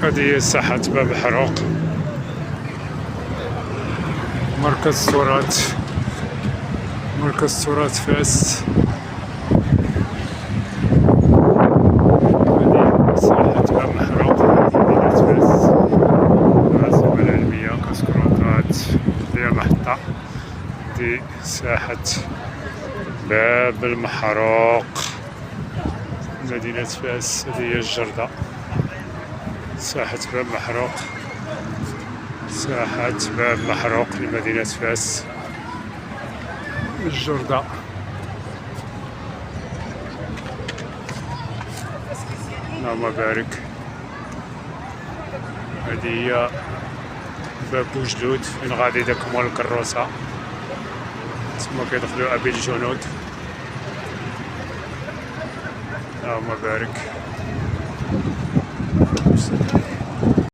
هذه هي ساحة باب حروق، مركز تراث فاس. هذه ساحة باب حروق مدينة فاس، العاصمة العلمية كسكروطات هي محطة. هذه ساحة باب المحروق مدينة فاس. هذه هي الجردة، ساحة باب محروق، ساحة باب محروق لمدينة فاس الجردة. اللهم بارك. هذه هي باب بوجلود فين غادي داك مول الكروسة، تما كيدخلوا أبي الجنود. اللهم بارك.